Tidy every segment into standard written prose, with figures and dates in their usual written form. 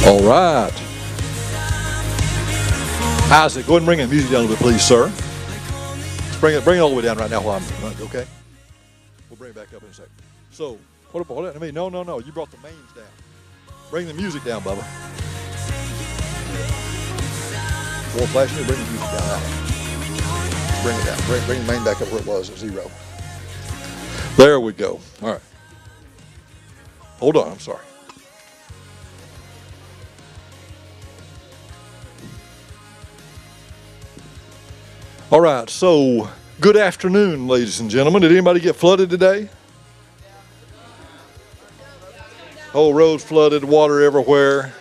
All right. Isaac, go ahead and bring the music down a little bit, please, sir. Let's bring it all the way down right now while I'm okay? We'll bring it back up in a second. So, hold on. No. You brought the mains down. Bring the music down, Bubba. More flashing, bring the music down. Right. Bring it down. Bring the main back up where it was at 0. There we go. All right. Hold on, I'm sorry. All right, so good afternoon, ladies and gentlemen. Did anybody get flooded today? Whole roads flooded, water everywhere.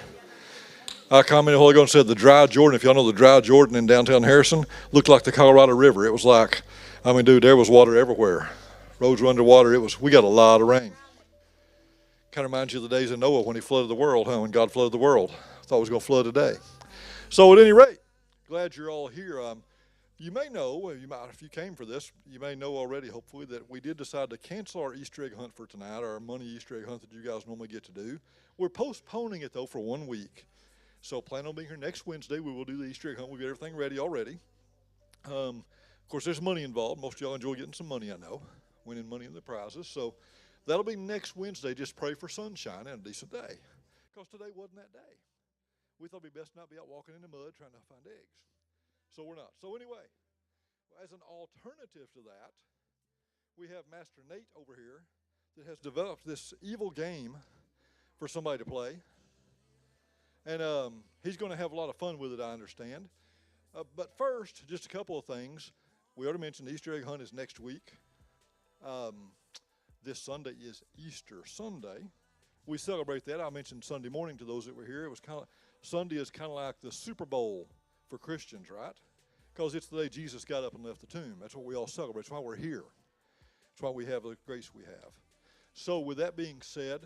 I commented a while ago and said the dry Jordan, if y'all know the dry Jordan in downtown Harrison, looked like the Colorado River. It was like, dude, there was water everywhere. Roads were underwater. We got a lot of rain. Kind of reminds you of the days of Noah when he flooded the world, huh? When God flooded the world. Thought it was going to flood today. So at any rate, glad you're all here. You may know, if you came for this, you may know already, hopefully, that we did decide to cancel our Easter egg hunt for tonight, our money Easter egg hunt that you guys normally get to do. We're postponing it, though, for 1 week. So plan on being here next Wednesday. We will do the Easter egg hunt. We've got everything ready already. Of course, there's money involved. Most of y'all enjoy getting some money, I know, winning money in the prizes. So that'll be next Wednesday. Just pray for sunshine and a decent day, because today wasn't that day. We thought it'd be best not be out walking in the mud trying to find eggs. So we're not. So anyway, as an alternative to that, we have Master Nate over here that has developed this evil game for somebody to play. And he's going to have a lot of fun with it, I understand. But first, just a couple of things. We already mentioned the Easter egg hunt is next week. This Sunday is Easter Sunday. We celebrate that. I mentioned Sunday morning to those that were here. It was Sunday is kind of like the Super Bowl for Christians, right? Because it's the day Jesus got up and left the tomb. That's what we all celebrate. That's why we're here. That's why we have the grace we have. So with that being said,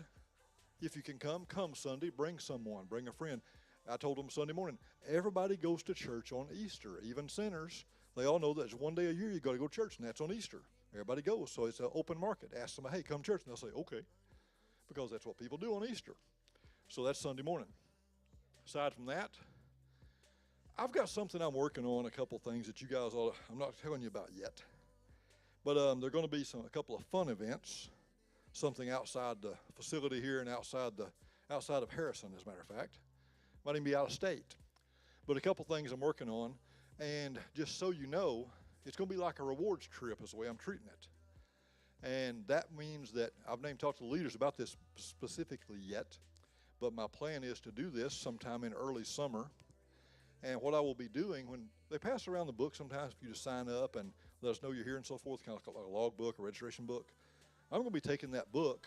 if you can come Sunday. Bring someone. Bring a friend. I told them Sunday morning, everybody goes to church on Easter, even sinners. They all know that there's one day a year you got to go to church, and that's on Easter. Everybody goes, so it's an open market. Ask them, hey, come to church, and they'll say, okay, because that's what people do on Easter. So that's Sunday morning. Aside from that, I've got something I'm working on, a couple things that you guys I'm not telling you about yet. But there are going to be a couple of fun events, something outside the facility here and outside of Harrison, as a matter of fact. Might even be out of state. But a couple things I'm working on, and just so you know, it's going to be like a rewards trip is the way I'm treating it. And that means that I've not even talked to the leaders about this specifically yet, but my plan is to do this sometime in early summer. And what I will be doing, when they pass around the book sometimes for you to sign up and let us know you're here and so forth, kind of like a log book, a registration book, I'm going to be taking that book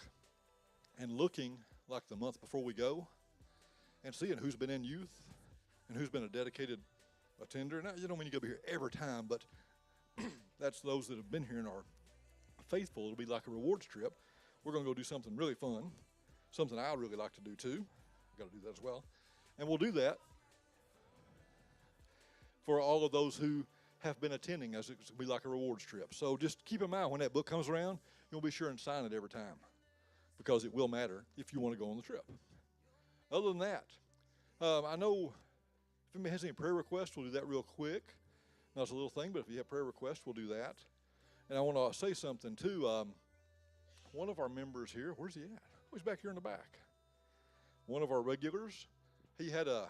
and looking like the month before we go and seeing who's been in youth and who's been a dedicated attender. Now, you don't mean you got to be here every time, but that's those that have been here and are faithful. It'll be like a rewards trip. We're going to go do something really fun, something I really like to do too. I've got to do that as well. And we'll do that for all of those who have been attending, as it's going to be like a rewards trip. So just keep in mind when that book comes around, you'll be sure and sign it every time, because it will matter if you want to go on the trip. Other than that, I know if anybody has any prayer requests, we'll do that real quick. Now, it's a little thing, but if you have prayer requests, we'll do that. And I want to say something, too. One of our members here, where's he at? Oh, he's back here in the back. One of our regulars, he had a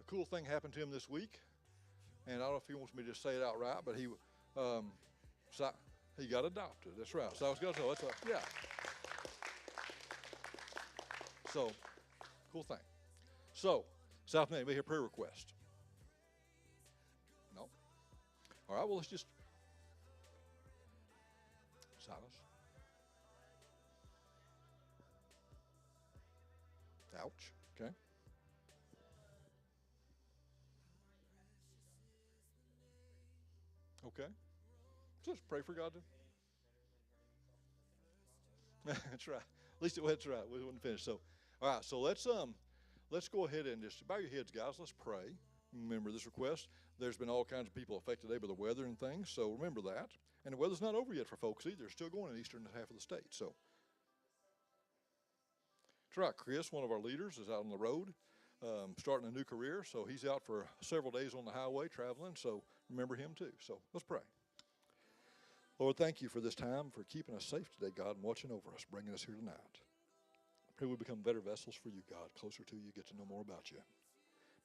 cool thing happen to him this week. And I don't know if he wants me to just say it outright, but he got adopted. That's right. So I was going to tell. Yeah. So, cool thing. So, South Maine, we hear prayer request. No? All right, well, let's just silence. Ouch. Okay. Okay. So let's pray for God to. That's right. At least that's right. We wouldn't finish. So, all right. So let's go ahead and just bow your heads, guys. Let's pray. Remember this request. There's been all kinds of people affected today by the weather and things. So remember that. And the weather's not over yet for folks either. It's still going in the eastern half of the state. So That's right. Chris, one of our leaders, is out on the road, starting a new career. So he's out for several days on the highway traveling. So remember him too. So let's pray. Lord, thank you for this time, for keeping us safe today, God, and watching over us, bringing us here tonight. Pray we become better vessels for you, God, closer to you, get to know more about you.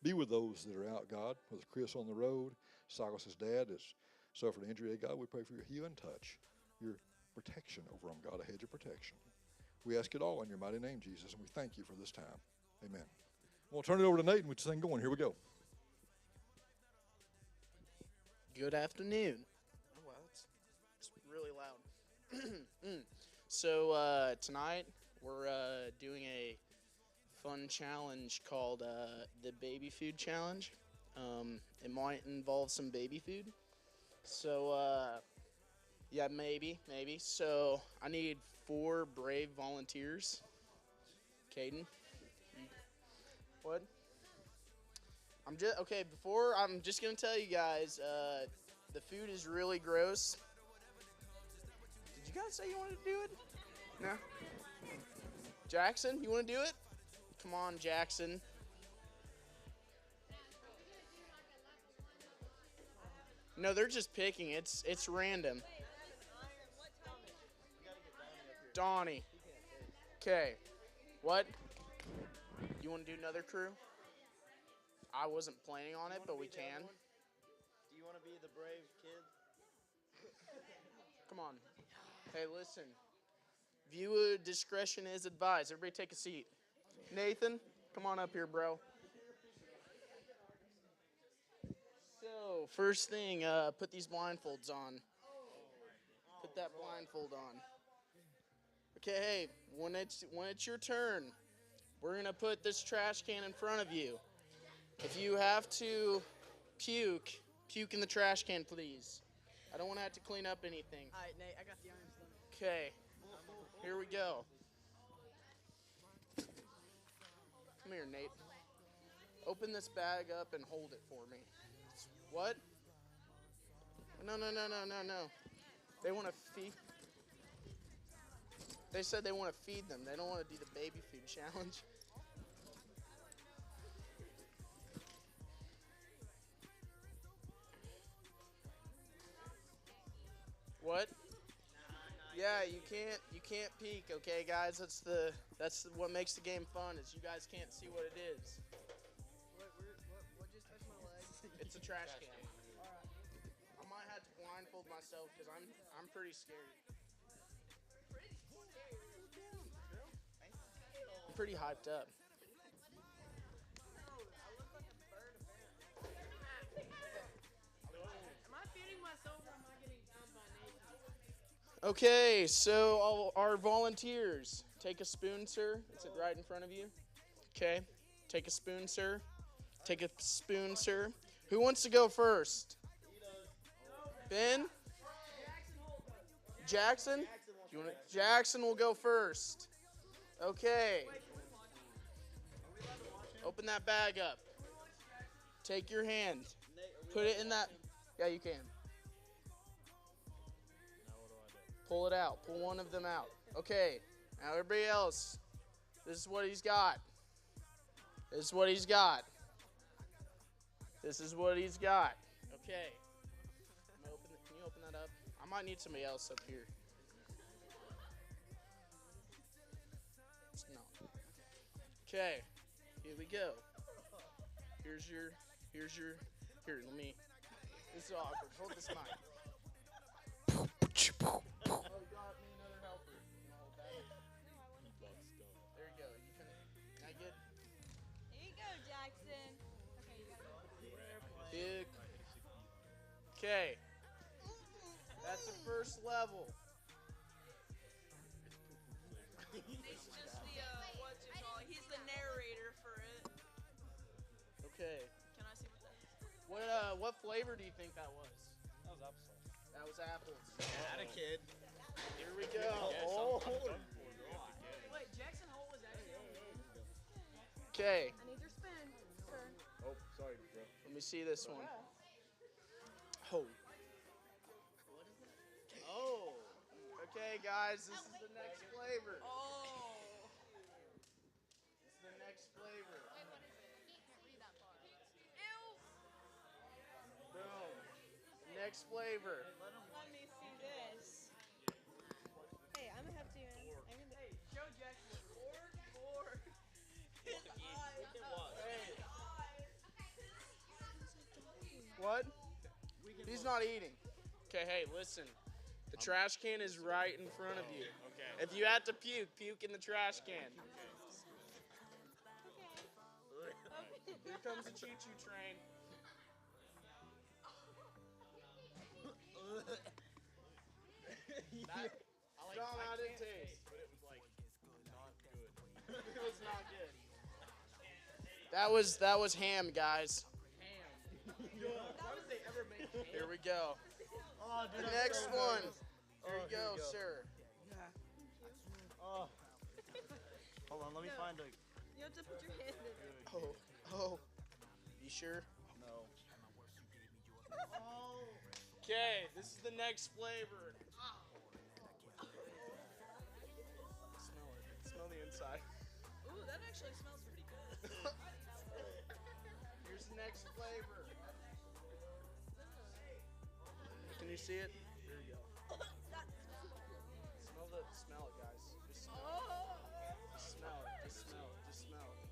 Be with those that are out, God, with Chris on the road. Silas's dad has suffered an injury. God, we pray for your healing touch, your protection over them, God, a hedge of protection. We ask it all in your mighty name, Jesus, and we thank you for this time. Amen. We'll turn it over to Nate and we'll just thing going. Here we go. Good afternoon. Oh, wow, it's really loud. So tonight we're doing a fun challenge called the Baby Food Challenge. It might involve some baby food. So, yeah, maybe. So I need 4 brave volunteers. Caden? What? I'm just gonna tell you guys, the food is really gross. Did you guys say you wanted to do it? No? Jackson, you wanna do it? Come on, Jackson. No, they're just picking. It's random. Donnie. Okay. What? You want to do another crew? I wasn't planning on it, but we can. Do you want to be the brave kid? Come on. Hey, listen. Viewer discretion is advised. Everybody take a seat. Nathan, come on up here, bro. So, first thing, put these blindfolds on. Put that blindfold on. Okay, hey, when it's your turn, we're gonna put this trash can in front of you. If you have to puke in the trash can, please. I don't want to have to clean up anything. All right, Nate, I got the iron stomach. Okay, here we go. Come here, Nate. Open this bag up and hold it for me. What? No. They want to feed. They said they want to feed them. They don't want to do the baby food challenge. What? Yeah, you can't peek, okay, guys? That's what makes the game fun. Is you guys can't see what it is. What just touched my leg? It's a trash can. All right. I might have to blindfold myself because I'm pretty scared. I'm pretty hyped up. Am I feeding myself or am I getting down by Nate? Okay, so all our volunteers, take a spoon, sir. Is it right in front of you? Okay, take a spoon, sir. Take a spoon, sir. Who wants to go first? Ben? Jackson? Jackson will go first. Okay. Open that bag up. Take your hand. Put it in that. Yeah, you can. Pull it out. Pull one of them out. Okay. Now everybody else. This is what he's got. This is what he's got. This is what he's got. Okay. Can you open that up? I might need somebody else up here. No. Okay. Here we go. Here, let me. This is awkward. Hold this mic. Oh, you got me another helper. You wanna hold that? There you go. You can. Can I get? Here you go, Jackson. Okay, you got it. Big. Okay. That's the first level. Nate's just he's the narrator for it. Okay. Can I see what that is? What flavor do you think that was? That was applesauce. That was apples. Had a kid. Here we go. Oh. Wait, Jackson Holt was actually. Okay. I need your spoon, sir. Oh, sorry, bro. Let me see this one. Oh. Oh. Okay, guys, this is the next flavor. Oh. next flavor. Let me see this. Hey, I'm gonna have to, man. I'm gonna. Hey, show Jackson. Four. His eyes. Hey. What? He's not eating. Okay, hey, listen. The trash can is right in front of you. Okay. If you have to puke, puke in the trash can. Here comes the choo-choo train. Dom, how did it taste? But it was like not good. It was not good. That was ham, guys. Why would they ever make ham? Here we go. Oh, dude, The I'm next so one. nervous. Here you go, sir. Oh. Hold on, let me find a You have to put your hand in it. Oh. You sure? no. Okay, this is the next flavor. Smell it. Smell the inside. Ooh, that actually smells pretty good. Here's the next flavor. Can you see it? Here you go. Smell it, guys. Just smell it. Just smell it. Just smell it. Just smell it.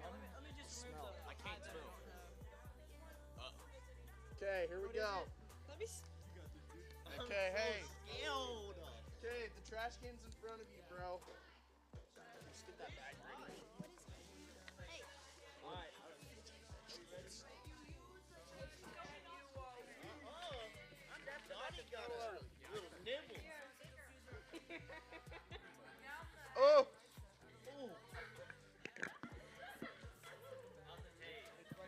Let me just Smell it. I can't smell. Okay, here we go. Let me. Okay, hey. Scaled. Okay, the trash can's in front of you, bro. Just get that bag ready. Alright. Donnie got a little nibble. Oh!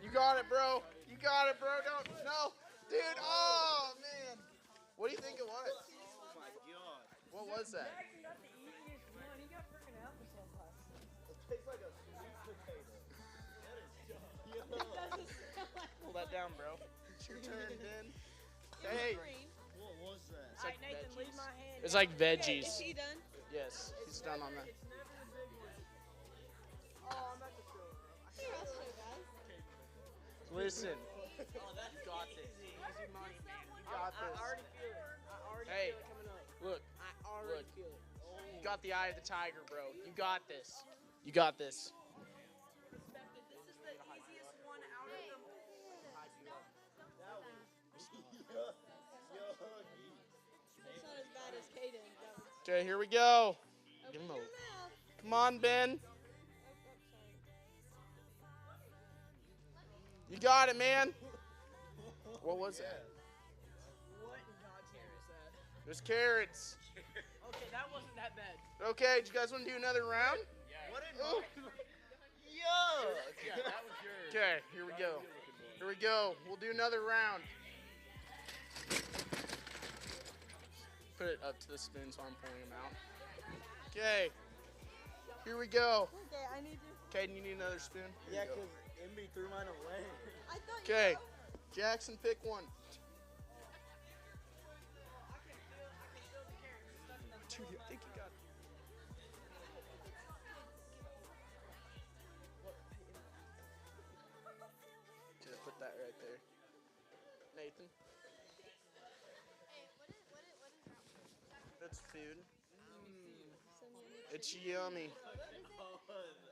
You got it, bro. You got it, bro. Don't. No. Dude, oh, man. What do you think it was? Oh my god. What was that? Jackson got the easiest one. He got freaking applesauce. It tastes like a sweet potato. That is Pull that down, bro. It's your turn, Ben. Hey. What was that? It's Alright, like Nathan, leave veggies. my hand. It's like Okay, is veggies. he done? Yes, he's done on that. It's never the big one. Oh, I'm about to throw it up. Here, I'll show you guys. Listen, Oh, that's you got this. easy money, man. You got I this. already feel it. I already Hey. feel it coming up. Look, I already Look. feel it. you got the eye of the tiger, bro. You got this. You got this. Respected. This is the easiest one out of them. It's not as bad as Kaden. That was. Okay, here we go. Give Open him your a. mouth. Come on, Ben. Oh, sorry. You got it, man. What was that? What in God's name is that? There's carrots. Okay, that wasn't that bad. Okay, do you guys want to do another round? What did Oh. Yuck! Yeah, that was yours. Okay, here we go. Here we go. We'll do another round. Put it up to the spoon so I'm pulling them out. Okay. Here we go. Okay, I need you. Kaden, you need another spoon? Here Yeah, you go. because Emmy threw mine away. I thought Okay. you. Jackson, pick one. Dude, I think you got it. Okay, put that right there. Nathan, that's food. It's yummy. That looks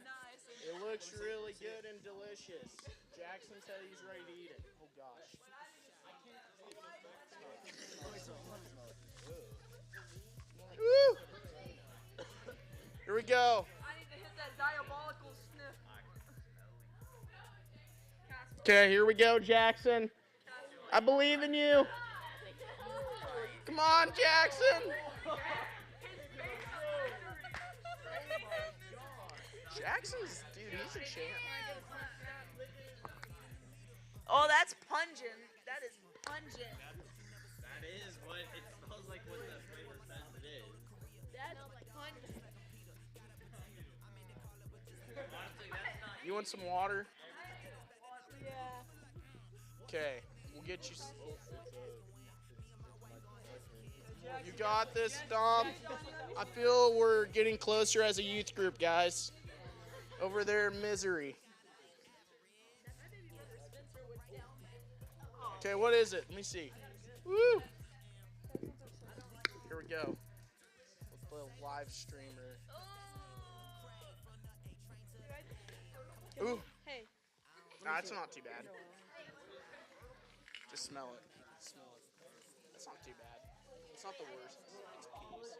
nice. It looks really good and delicious. Jackson said he's ready to eat it. Oh gosh. Woo! Here we go. I need to hit that diabolical sniff. Okay, here we go, Jackson. I believe in you. Come on, Jackson. Jackson's, dude, he's a champ. Oh, that's pungent. That is pungent. That is, but it smells like what the flavor says it is. That's pungent. Honestly, that's not. You want some water? Yeah. Okay, we'll get you. You got this, Dom. I feel we're getting closer as a youth group, guys. Over there in Misery. Okay, what is it? Let me see. Woo! Here we go. With the live streamer. Ooh. Hey. Nah, it's not too bad. Just smell it. Smell it. That's not too bad. It's not the worst. It's peas.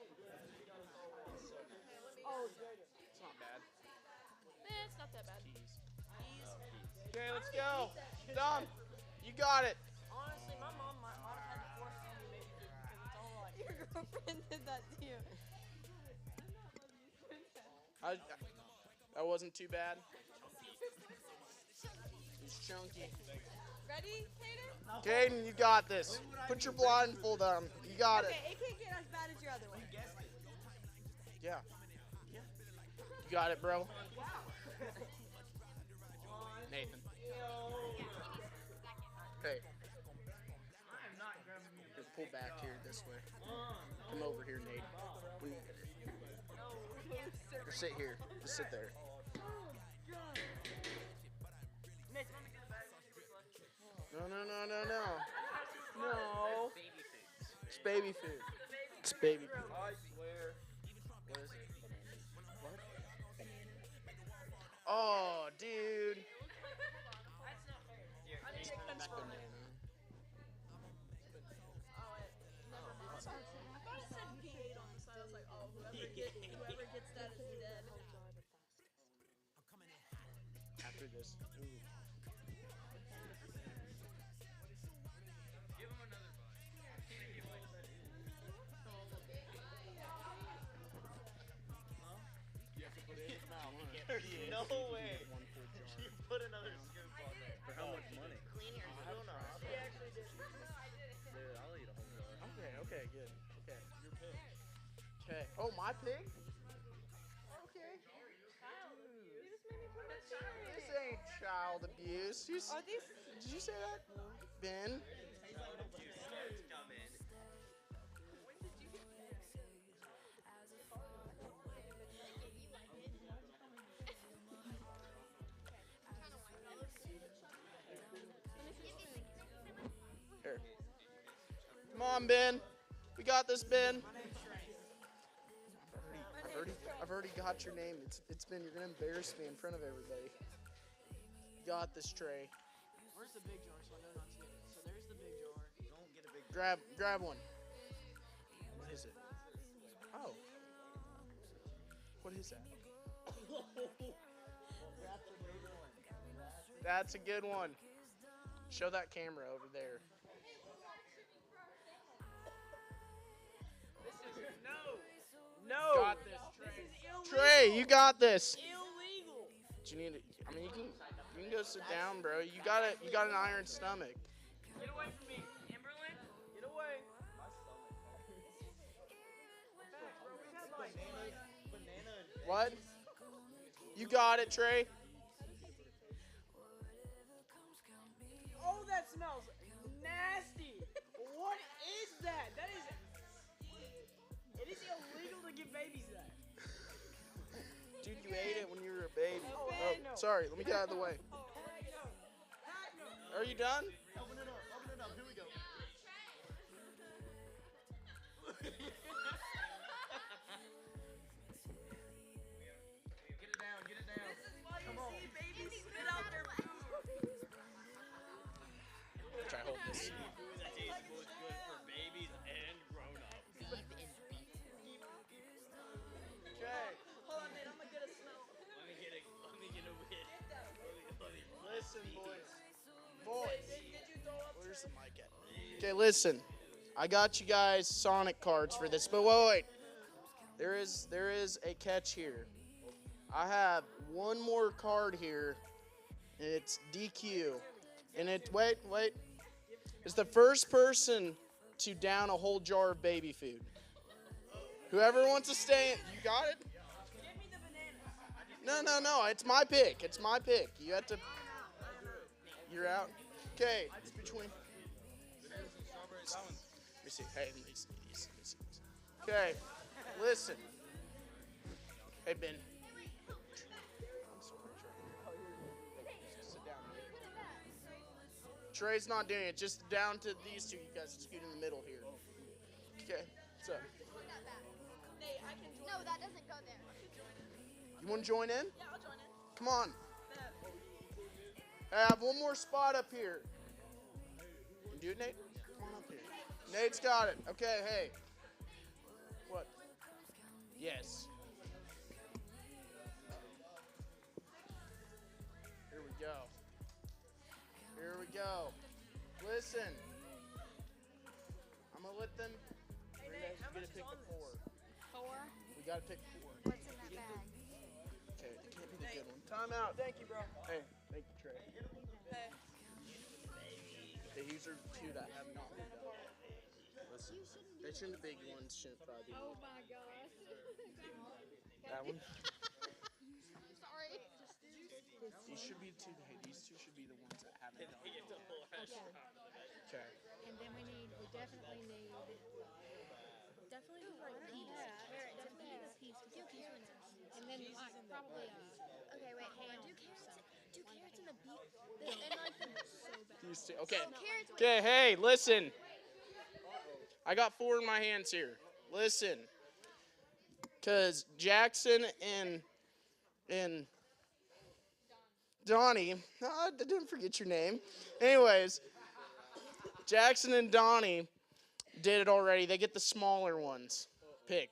It's not bad. It's not that bad. Peas. Okay, let's go. Dom, you got it. Honestly, my mom might have had to force me to baby food because it's all like. Your girlfriend did that to you. That wasn't too bad. It's chunky. Ready, Hayden? Caden, you got this. Put your blindfold on. You got it. Okay, it can't get as bad as your other one. Yeah. You got it, bro. Nathan. Hey. Here, pull back here this way. Come over here, Nate. Or sit here. Just sit there. No. No. It's baby food. It's baby food. I swear. What is it? What? Oh, dude. It's banana. After this. Ooh. Give him another bite. There's no way. You put another scoop on there. For how much money? I don't know. He actually did. Dude, I'll eat a whole jar. Okay, good. Okay. Your pig. Okay. Oh, my pig? Okay. This ain't child abuse. Are these? Did you say that? Ben? Starts coming. Here. Come on, Ben. We got this, Ben. I've already got your name. It's Ben. You're gonna embarrass me in front of everybody. You got this, Trey. Where's the big jar so I know not to get it? So there's the big jar. Don't get a big Grab one. What is it? Oh. What is that? That's a good one. Show that camera over there. No. Got this, Trey. You got this. Illegal. Do you need it? I mean, you can go sit down, bro. You got an iron stomach. Get away from me, Timberland. Get away. What? You got it, Trey. Oh, that smells nasty. What is that? That is. It is illegal to give babies that. Dude, you ate it when you were a baby. Oh, Oh, no. sorry. Let me get out of the way. Are you done? Open it up. Here we go. Get it down. Come on. Try hold this. Food that tastes both good for babies and grown-ups. Okay. Hold on, man. I'm gonna get a smell. Let me get a bit. Listen, boys. Where's the mic at? Okay, listen. I got you guys Sonic cards for this, but wait. There is a catch here. I have one more card here. And it's DQ. And wait. It's the first person to down a whole jar of baby food. Whoever wants to stay in, you got it? Give me the banana. No. It's my pick. You have to. You're out. Okay. It's between. Let me see. Hey, let me see. Okay. Listen. Hey, Ben. I'm sorry, Trey. Sit down. Trey's not doing it. Just down to these two. You guys scoot in the middle here. Okay. So, Nate, I can join. No, that doesn't go there. you want to join in? Yeah, I'll join in. Come on. Bet. Hey, I have one more spot up here. You do it, Nate? Come on up here. Nate's got it. Okay, hey. What? Yes. Here we go. Here we go. Listen. I'm gonna let them. Hey, We're Nate, how gonna much pick is on a this? 4. 4? We gotta pick 4. What's in that bag? Okay, it can't be the good one. Time out. Thank you, bro. Hey, thank you, Trey. Hey. Okay, these are 2 that have not been done. Listen, they shouldn't the big ones shouldn't probably be. Oh my gosh. That one. Sorry. These should be 2. Hey, these 2 should be the ones that haven't done. Okay. And then we definitely need like peas. Carrots and peas. And then like probably Okay, wait, hold on. Do carrots in the beak? And like the These 2. Okay. carrots. Okay, hey, listen. I got 4 in my hands here. Listen. Because Jackson and Donnie, I didn't forget your name. Anyways, Jackson and Donnie did it already. They get the smaller ones. Pick.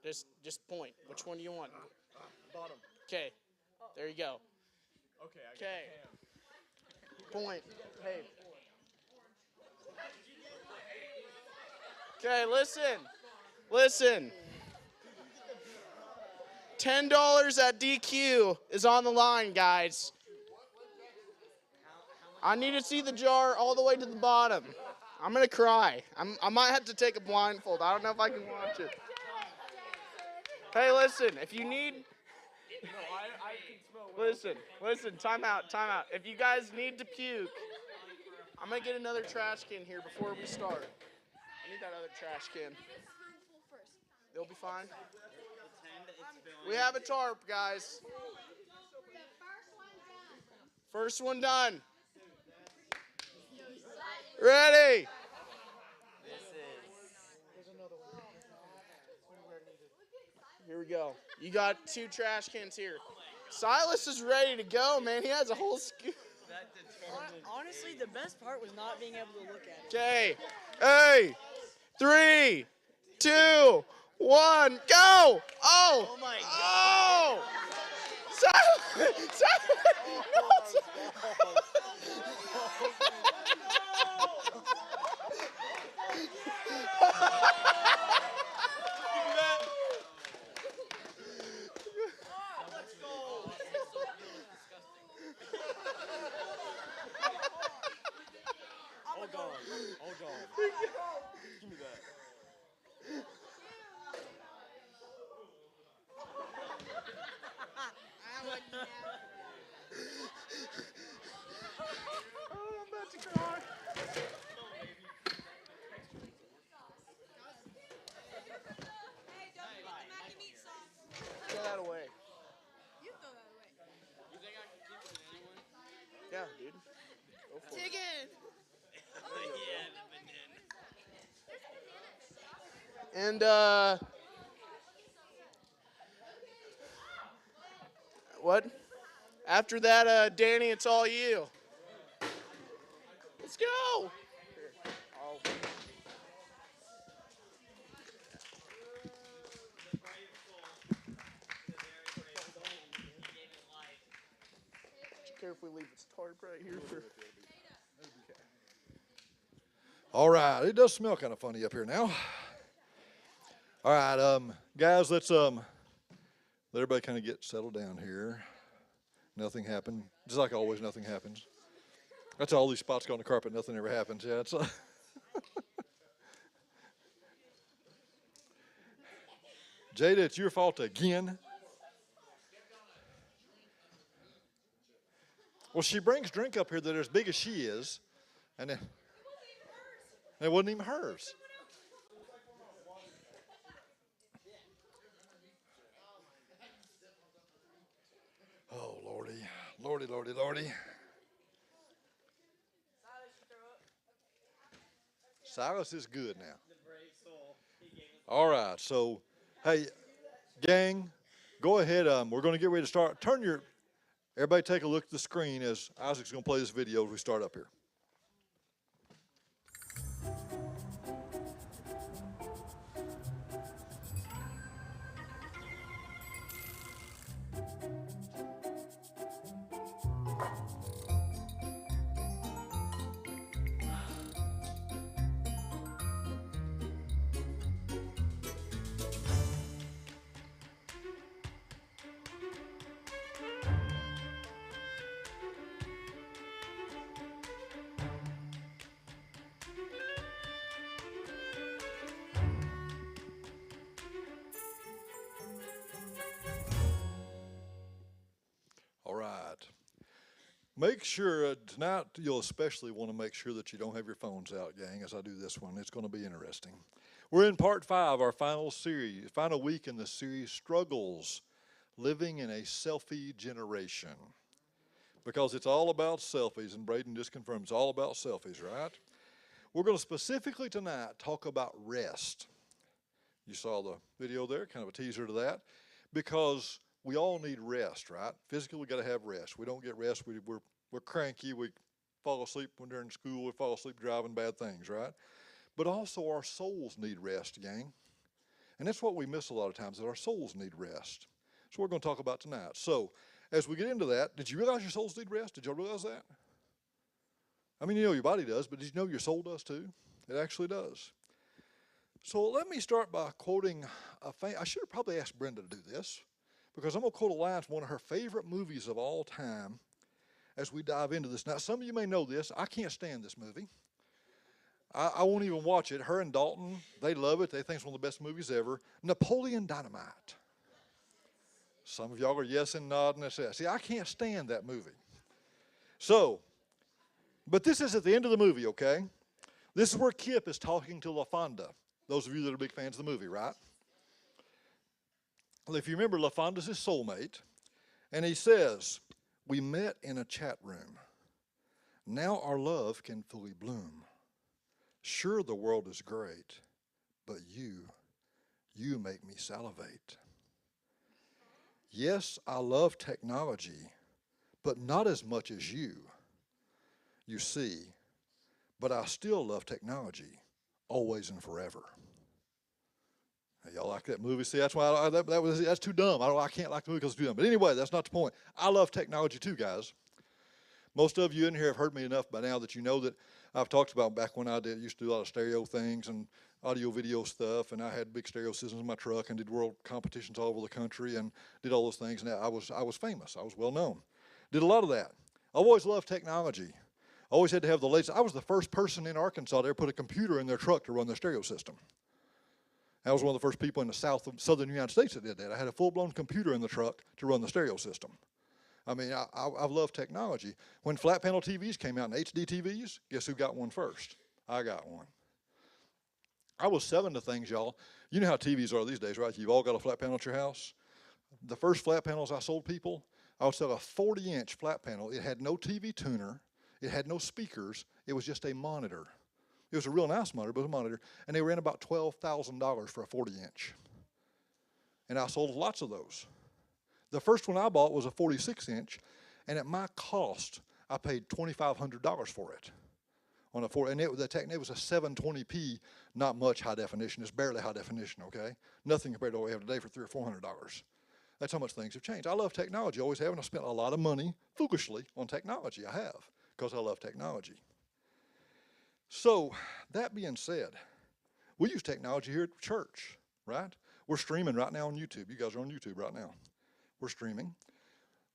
Just point. Which one do you want? Bottom. Okay. There you go. Okay, I got Okay. the can. Point. Hey. Okay, listen. $10 at DQ is on the line, guys. I need to see the jar all the way to the bottom. I'm gonna cry. I might have to take a blindfold. I don't know if I can watch it. Hey, listen. If you need, No, I can smell it. listen. Time out. If you guys need to puke, I'm gonna get another trash can here before we start. I need that other trash can. They'll be fine. We have a tarp, guys. First one done. Ready? Here we go. You got 2 trash cans here. Silas is ready to go, man. He has a whole scoop. Honestly, the best part was not being able to look at it. Okay. Hey. 3, 2, 1, go! Oh my God! Oh! Silas! All gone. Give me that. Oh, I'm about to cry. Hey, don't forget the mac and meat sauce. Throw that away. You throw that away. Yeah, dude. Go for it. Dig in. And what? After that, Danny, it's all you. Let's go. Here, care if we leave this tarp right here for. All right, it does smell kind of funny up here now. All right, guys, let's let everybody kind of get settled down here. Nothing happened. Just like always, nothing happens. That's all these spots go on the carpet. Nothing ever happens. Yeah, it's. Jada, it's your fault again. Well, she brings drink up here that are as big as she is, and it wasn't even hers. Oh, Lordy. Silas is good now. All right, so, hey, gang, go ahead. We're going to get ready to start. Everybody take a look at the screen as Isaac's going to play this video as we start up here. All right. Make sure tonight you'll especially want to make sure that you don't have your phones out, gang, as I do this one. It's going to be interesting. We're in part 5, our final week in the series, Struggles, Living in a Selfie Generation. Because it's all about selfies, and Braden just confirmed it's all about selfies, right? We're going to specifically tonight talk about rest. You saw the video there, kind of a teaser to that, because we all need rest, right? Physically, we got to have rest. We don't get rest, we're cranky. We fall asleep when they're in school. We fall asleep driving bad things, right? But also our souls need rest, gang. And that's what we miss a lot of times, that our souls need rest. So we're going to talk about tonight. So as we get into that, did you realize your souls need rest? Did y'all realize that? I mean, you know your body does, but did you know your soul does too? It actually does. So let me start by quoting I should have probably asked Brenda to do this, because I'm going to quote a line from one of her favorite movies of all time as we dive into this. Now, some of you may know this. I can't stand this movie. I won't even watch it. Her and Dalton, they love it. They think it's one of the best movies ever. Napoleon Dynamite. Some of y'all are yes and nodding. See, I can't stand that movie. So, but this is at the end of the movie, okay? This is where Kip is talking to LaFonda. Those of you that are big fans of the movie, right? Well, if you remember, LaFonda's his soulmate. And he says, "We met in a chat room. Now our love can fully bloom. Sure, the world is great, but you make me salivate. Yes, I love technology, but not as much as you. You see, but I still love technology, always and forever." Hey, y'all like that movie? See, that's why that's too dumb. I can't like the movie because it's too dumb. But anyway, that's not the point. I love technology too, guys. Most of you in here have heard me enough by now that you know that I've talked about back when I used to do a lot of stereo things and audio video stuff, and I had big stereo systems in my truck and did world competitions all over the country and did all those things. And I was famous. I was well known. Did a lot of that. I always loved technology. I always had to have the latest. I was the first person in Arkansas to ever put a computer in their truck to run their stereo system. I was one of the first people in the southern United States that did that. I had a full-blown computer in the truck to run the stereo system. I mean, I've loved technology. When flat panel TVs came out and HD TVs, guess who got one first? I got one. I was selling the things, y'all. You know how TVs are these days, right? You've all got a flat panel at your house. The first flat panels I sold people, I would sell a 40-inch flat panel. It had no TV tuner. It had no speakers. It was just a monitor. It was a real nice monitor, but it was a monitor. And they ran about $12,000 for a 40-inch. And I sold lots of those. The first one I bought was a 46-inch, and at my cost, I paid $2,500 for it. And it was a 720p, not much high definition. It's barely high definition, okay? Nothing compared to what we have today for $300 or $400. That's how much things have changed. I love technology, always have, and I spent a lot of money, foolishly, on technology. I have, because I love technology. So, that being said, we use technology here at church, right? We're streaming right now on YouTube. You guys are on YouTube right now. We're streaming.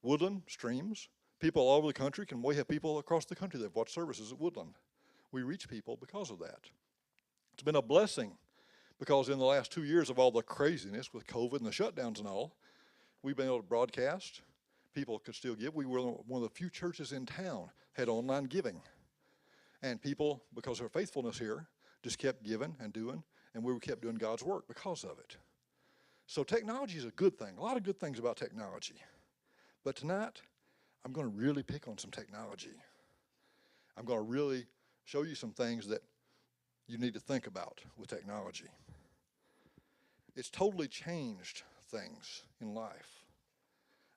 Woodland streams. People all over the country we have people across the country that watch services at Woodland. We reach people because of that. It's been a blessing because in the last 2 years of all the craziness with COVID and the shutdowns and all, we've been able to broadcast. People could still give. We were one of the few churches in town had online giving. And people, because of their faithfulness here, just kept giving and doing, and we kept doing God's work because of it. So technology is a good thing. A lot of good things about technology. But tonight, I'm going to really pick on some technology. I'm going to really show you some things that you need to think about with technology. It's totally changed things in life.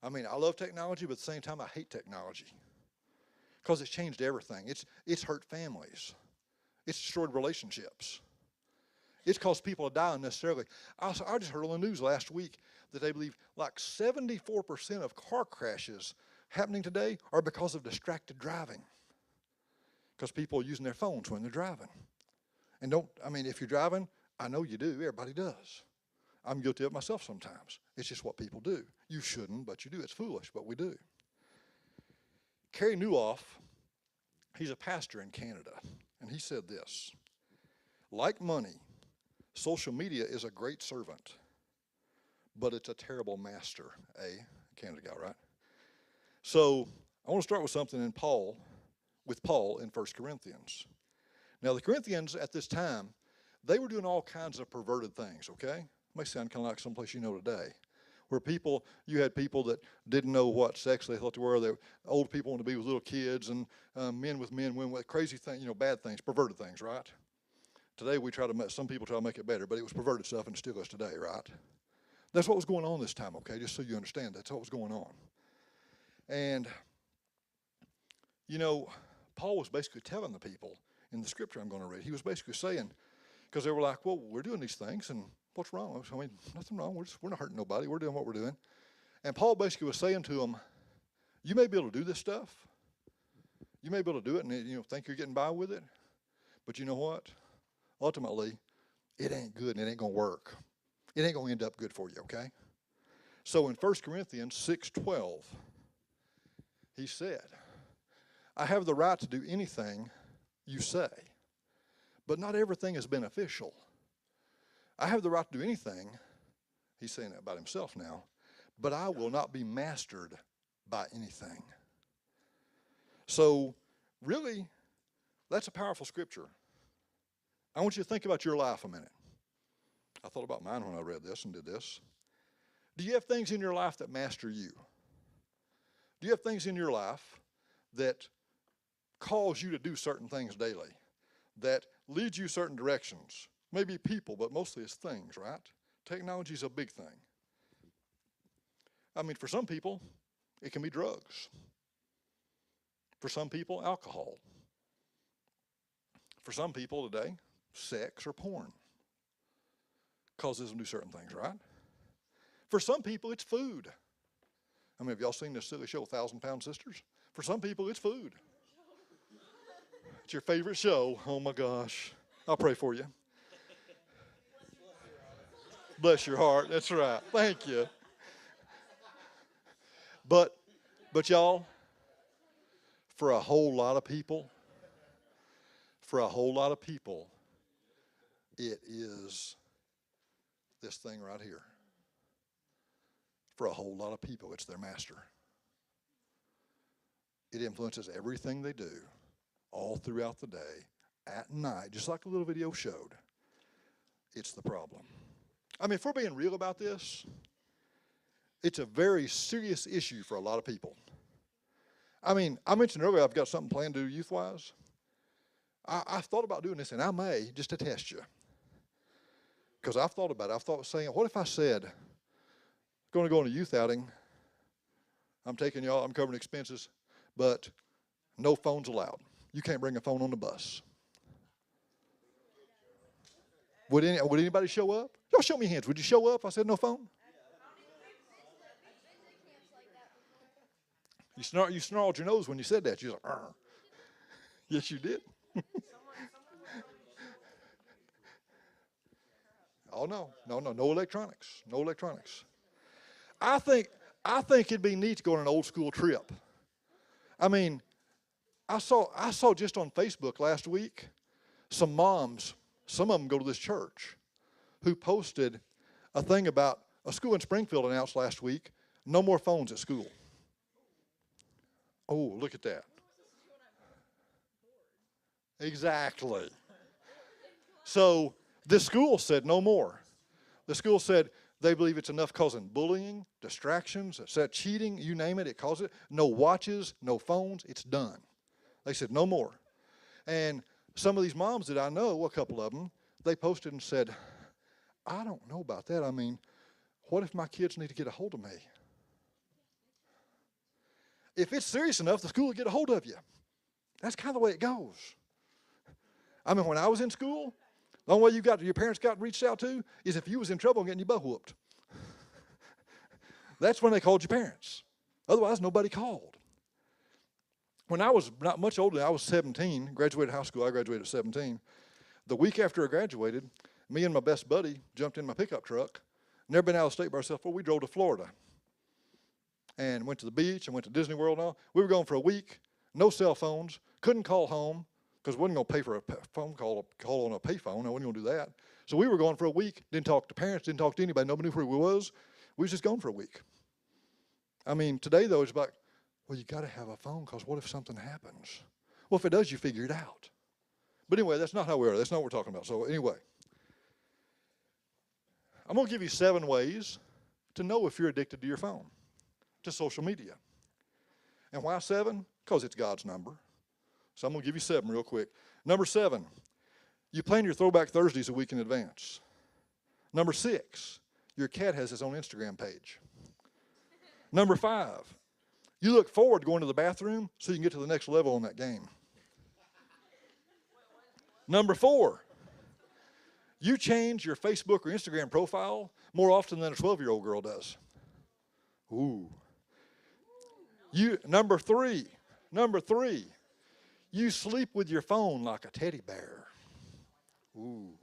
I mean, I love technology, but at the same time, I hate technology because it's changed everything. It's hurt families. It's destroyed relationships. It's caused people to die unnecessarily. I just heard on the news last week that they believe like 74% of car crashes happening today are because of distracted driving. Because people are using their phones when they're driving. And if you're driving, I know you do. Everybody does. I'm guilty of it myself sometimes. It's just what people do. You shouldn't, but you do. It's foolish, but we do. Kerry Newhoff, he's a pastor in Canada, and he said this: like money, social media is a great servant, but it's a terrible master. Canada guy, right? So I want to start with something with Paul in 1 Corinthians. Now, the Corinthians at this time, they were doing all kinds of perverted things, okay? May sound kind of like someplace you know today, where you had people that didn't know what sex they thought they were. Old people wanted to be with little kids, and men with men, women with crazy things, bad things, perverted things, right? Today some people try to make it better, but it was perverted stuff and it still is today, right? That's what was going on this time, okay? Just so you understand, that's what was going on. And, Paul was basically telling the people in the scripture I'm going to read, he was basically saying, because they were like, well, we're doing these things, and what's wrong? I mean, nothing wrong. We're not hurting nobody. We're doing what we're doing. And Paul basically was saying to them, you may be able to do this stuff. You may be able to do it and think you're getting by with it. But you know what? Ultimately, it ain't good and it ain't going to work. It ain't going to end up good for you, okay? So in 1 Corinthians 6:12, he said, I have the right to do anything you say, but not everything is beneficial. I have the right to do anything, he's saying that about himself now, but I will not be mastered by anything. So, really, that's a powerful scripture. I want you to think about your life a minute. I thought about mine when I read this and did this. Do you have things in your life that master you? Do you have things in your life that cause you to do certain things daily, that lead you certain directions? Maybe people, but mostly it's things, right? Technology is a big thing. I mean, for some people, it can be drugs. For some people, alcohol. For some people today, sex or porn causes them to do certain things, right? For some people, it's food. I mean, have y'all seen this silly show, 1,000-Pound Sisters? For some people, it's food. It's your favorite show. Oh, my gosh. I'll pray for you. Bless your heart. That's right. Thank you. But y'all, for a whole lot of people, it is this thing right here. For a whole lot of people, it's their master. It influences everything they do all throughout the day, at night, just like the little video showed. It's the problem. I mean, if we're being real about this, it's a very serious issue for a lot of people. I mean, I mentioned earlier I've got something planned to do youth-wise. I've thought about doing this, and I may, just to test you. Because I've thought about it. I've thought saying, what if I said, going to go on a youth outing, I'm taking y'all, I'm covering expenses, but no phones allowed. You can't bring a phone on the bus. Would anybody show up? Y'all show me hands. Would you show up? I said no phone. You snarled your nose when you said that. You was like, arr. Yes, you did. Oh, no electronics. No electronics. I think it'd be neat to go on an old school trip. I mean, I saw just on Facebook last week some moms, some of them go to this church, who posted a thing about a school in Springfield announced last week, no more phones at school. Oh, look at that. Exactly. So this school said no more. The school said they believe it's enough causing bullying, distractions, cheating, you name it, it causes it. No watches, no phones, it's done. They said no more. And some of these moms that I know, a couple of them, they posted and said, I don't know about that. I mean, what if my kids need to get a hold of me? If it's serious enough, the school will get a hold of you. That's kind of the way it goes. I mean, when I was in school, the only way your parents got reached out to is if you was in trouble and getting your butt whooped. That's when they called your parents. Otherwise, nobody called. When I was not much older, I was 17, graduated high school, I graduated at 17. The week after I graduated, me and my best buddy jumped in my pickup truck. Never been out of state by ourselves before. We drove to Florida and went to the beach and went to Disney World and all. We were gone for a week, no cell phones, couldn't call home because we wasn't going to pay for a phone call on a payphone. I wasn't going to do that. So we were gone for a week, didn't talk to parents, didn't talk to anybody. Nobody knew where we was. We was just gone for a week. I mean, today, though, it's like, well, you got to have a phone because what if something happens? Well, if it does, you figure it out. But anyway, that's not how we are. That's not what we're talking about. So anyway, I'm going to give you 7 ways to know if you're addicted to your phone, to social media. And why 7? Because it's God's number. So I'm going to give you 7 real quick. Number 7, you plan your Throwback Thursdays a week in advance. Number 6, your cat has his own Instagram page. Number 5, you look forward to going to the bathroom so you can get to the next level on that game. Number 4, you change your Facebook or Instagram profile more often than a 12-year-old girl does. Ooh. Number 3, you sleep with your phone like a teddy bear. Ooh.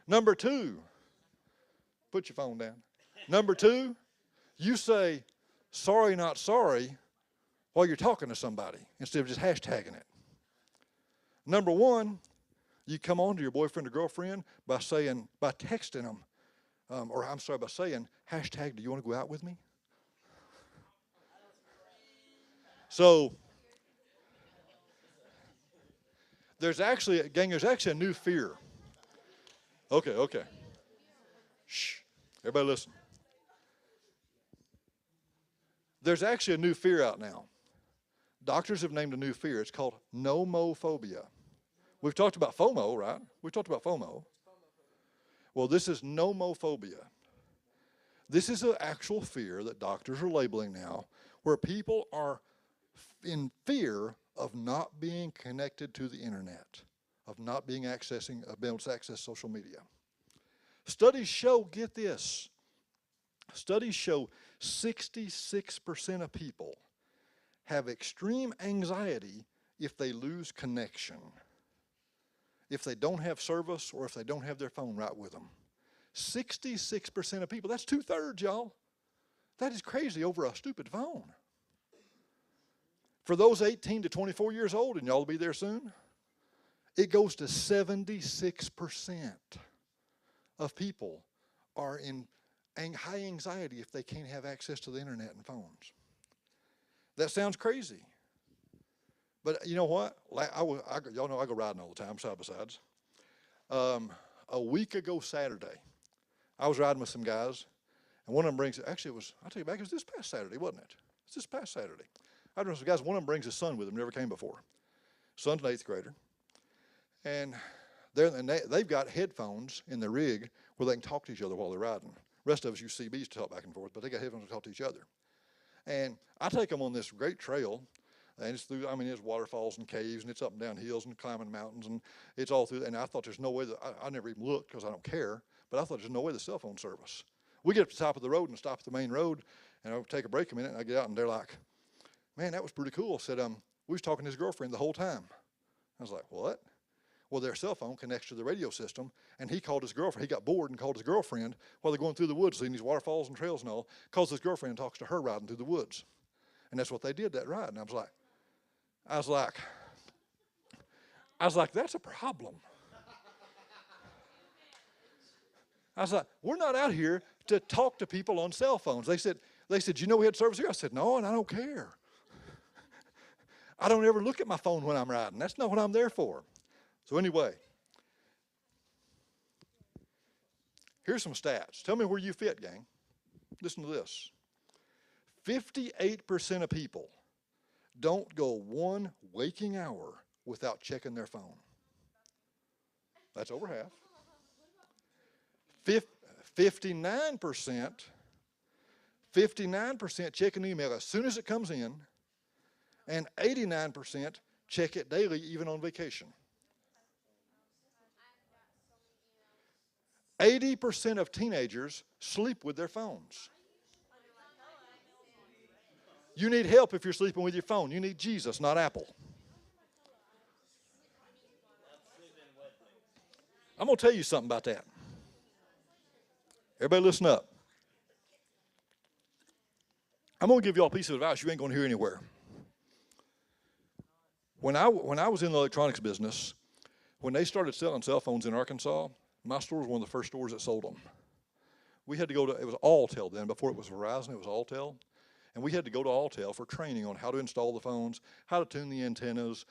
Number 2, put your phone down. Number 2, you say, sorry, not sorry, while you're talking to somebody instead of just hashtagging it. Number 1, you come on to your boyfriend or girlfriend by texting them, by saying, hashtag, do you want to go out with me? So, there's actually a new fear. Okay. Shh, everybody listen. There's actually a new fear out now. Doctors have named a new fear. It's called nomophobia. We've talked about FOMO, right? We've talked about FOMO. Well, this is nomophobia. This is an actual fear that doctors are labeling now, where people are in fear of not being connected to the internet, of not being able to access social media. Studies show, get this, 66% of people have extreme anxiety if they lose connection, if they don't have service or if they don't have their phone right with them. 66% of people, that's 2/3, y'all. That is crazy over a stupid phone. For those 18 to 24 years old, and y'all will be there soon, it goes to 76% of people are in high anxiety if they can't have access to the internet and phones. That sounds crazy. But you know what? Y'all know I go riding all the time, side by sides. A week ago Saturday, I was riding with some guys, and one of them brings, actually it was this past Saturday, wasn't it? It's this past Saturday. I don't know some guys, one of them brings his son with him, never came before. Son's an 8th grader. And they've got headphones in the rig where they can talk to each other while they're riding. Rest of us use CBs to talk back and forth, but they got headphones to talk to each other. And I take them on this great trail, and it's through, it's waterfalls and caves, and it's up and down hills and climbing mountains, and it's all through, and I thought there's no way I never even looked because I don't care, but I thought there's no way the cell phone service. We get up to the top of the road and stop at the main road, and I'll take a break a minute, and I get out, and they're like, man, that was pretty cool. I said, we was talking to his girlfriend the whole time. I was like, what? Well, their cell phone connects to the radio system, and he called his girlfriend. He got bored and called his girlfriend while they're going through the woods, seeing these waterfalls and trails and all, calls his girlfriend and talks to her riding through the woods. And that's what they did, that ride. And I was like, that's a problem. I was like, we're not out here to talk to people on cell phones. They said, you know we had service here? I said, no, and I don't care. I don't ever look at my phone when I'm riding. That's not what I'm there for. So anyway, here's some stats. Tell me where you fit, gang. Listen to this. 58% of people don't go one waking hour without checking their phone. That's over half. 59% check an email as soon as it comes in, and 89% check it daily, even on vacation. 80% of teenagers sleep with their phones. You need help if you're sleeping with your phone. You need Jesus, not Apple. I'm going to tell you something about that. Everybody listen up. I'm going to give you all a piece of advice you ain't going to hear anywhere. When I was in the electronics business, when they started selling cell phones in Arkansas, my store was one of the first stores that sold them. We had to go to, it was Alltel then, before it was Verizon, it was Alltel. And we had to go to Alltel for training on how to install the phones, how to tune the antennas,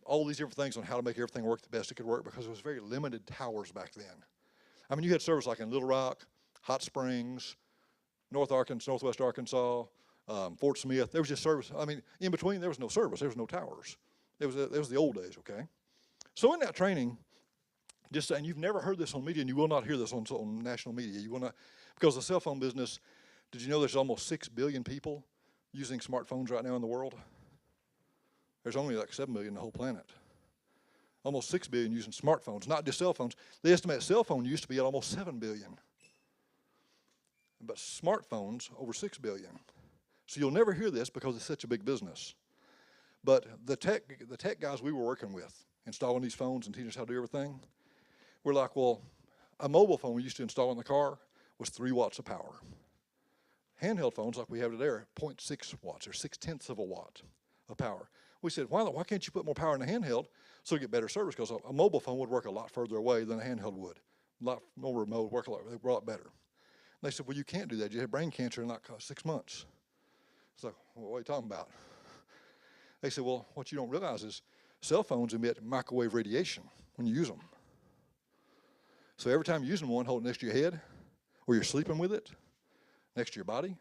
all these different things on how to make everything work the best it could work, because it was very limited towers back then. I mean, you had service like in Little Rock, Hot Springs, Northwest Arkansas, Fort Smith. There was just service. I mean, in between, there was no service. There was no towers. It was the old days, okay? So in that training, just saying, you've never heard this on media, and you will not hear this on national media. You will not, because the cell phone business, did you know there's almost 6 billion people using smartphones right now in the world? There's only like 7 million in the whole planet. Almost 6 billion using smartphones, not just cell phones. They estimate cell phone used to be at almost 7 billion. But smartphones, over 6 billion. So you'll never hear this because it's such a big business. But the tech guys we were working with, installing these phones and teaching us how to do everything, we're like, well, a mobile phone we used to install in the car was 3 watts of power. Handheld phones like we have today are 0.6 watts, or 0.6 of a watt of power. We said, why can't you put more power in a handheld so you get better service? Because a mobile phone would work a lot further away than a work a lot better. And they said, well, you can't do that. You have brain cancer in like 6 months. It's like, well, what are you talking about? They said, well, what you don't realize is cell phones emit microwave radiation when you use them. So every time you're using one, hold it next to your head, or you're sleeping with it, next to your body.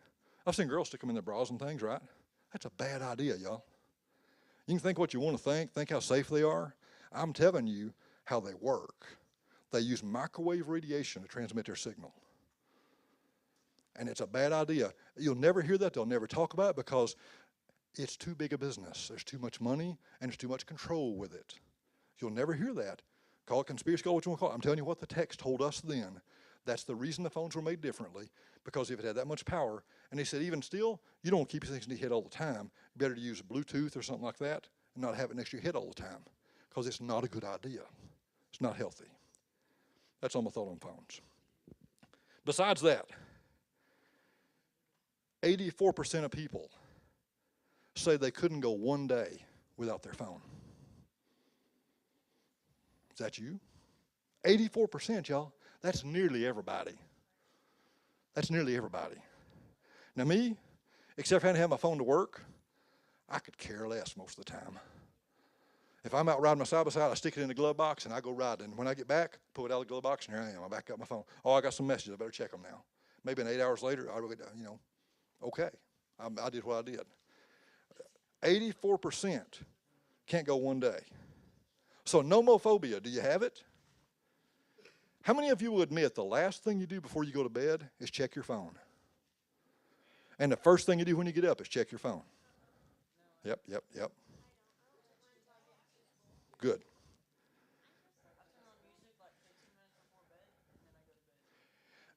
I've seen girls stick them in their bras and things, right? That's a bad idea, y'all. You can think what you want to think how safe they are. I'm telling you how they work. They use microwave radiation to transmit their signal. And it's a bad idea. You'll never hear that. They'll never talk about it because it's too big a business. There's too much money and there's too much control with it. You'll never hear that. Call it conspiracy, call it what you want to call it. I'm telling you what the text told us then. That's the reason the phones were made differently, because if it had that much power, and they said even still, you don't want to keep things in your head all the time. Better to use Bluetooth or something like that and not have it next to your head all the time, because it's not a good idea. It's not healthy. That's all my thought on phones. Besides that, 84% of people say they couldn't go one day without their phone. Is that you? 84%, y'all. That's nearly everybody. That's nearly everybody. Now me, except for having to have my phone to work, I could care less most of the time. If I'm out riding my side-by-side, I stick it in the glove box and I go riding. When I get back, pull it out of the glove box and here I am. I back up my phone. Oh, I got some messages. I better check them now. Maybe 8 hours later, I really, okay. I did what I did. 84% can't go one day. So nomophobia, do you have it? How many of you will admit the last thing you do before you go to bed is check your phone? And the first thing you do when you get up is check your phone. Yep. Good.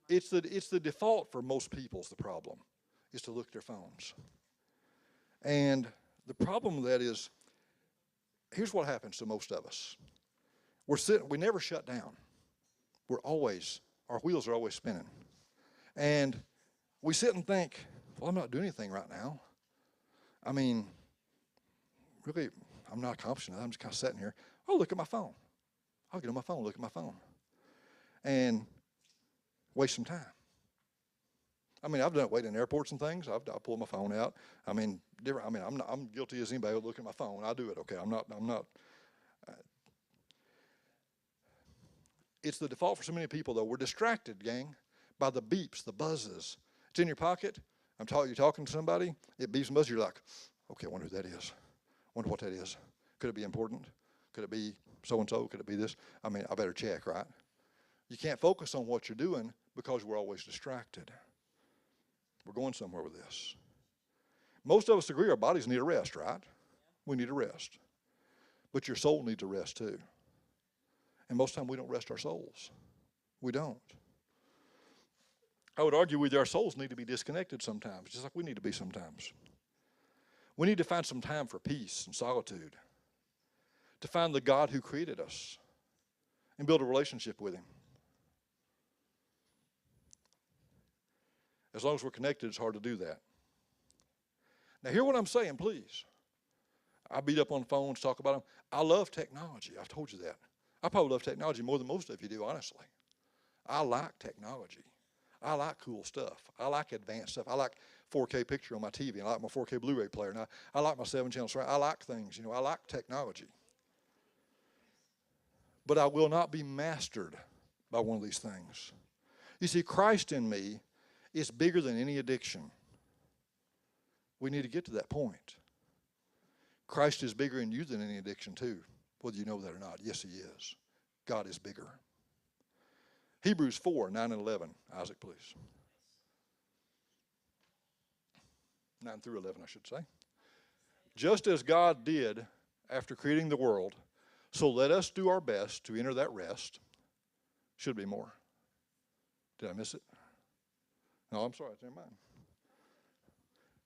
It's the default for most people is the problem, is to look at their phones. And the problem with that is, here's what happens to most of us. We never shut down. Our wheels are always spinning. And we sit and think, well, I'm not doing anything right now. I mean, really, I'm not accomplishing it. I'm just kind of sitting here. Oh, look at my phone. I'll get on my phone, look at my phone. And waste some time. I mean, I've done it waiting in airports and things. I'll pull my phone out. I mean, I'm guilty as anybody looking at my phone. I do it, okay? I'm not. It's the default for so many people, though. We're distracted, gang, by the beeps, the buzzes. It's in your pocket. You're talking to somebody. It beeps and buzzes. You're like, Okay, I wonder who that is. Wonder what that is. Could it be important? Could it be so-and-so? Could it be this? I mean, I better check, right? You can't focus on what you're doing because we're always distracted. We're going somewhere with this. Most of us agree our bodies need a rest, right? We need a rest. But your soul needs a rest too. And most of the time we don't rest our souls. We don't. I would argue with you, our souls need to be disconnected sometimes, just like we need to be sometimes. We need to find some time for peace and solitude, to find the God who created us and build a relationship with him. As long as we're connected, it's hard to do that. Now, hear what I'm saying, please. I beat up on phones, talk about them. I love technology. I've told you that. I probably love technology more than most of you do, honestly. I like technology. I like cool stuff. I like advanced stuff. I like 4K picture on my TV, and I like my 4K Blu-ray player, and I like my 7-channel surround. I like things, I like technology. But I will not be mastered by one of these things. You see, Christ in me is bigger than any addiction. We need to get to that point. Christ is bigger in you than any addiction too, whether you know that or not. Yes, he is. God is bigger. Hebrews 4, 9 and 11. Isaac, please. 9 through 11, I should say. Just as God did after creating the world, so let us do our best to enter that rest. Should be more. Did I miss it? No, I'm sorry. Never mind.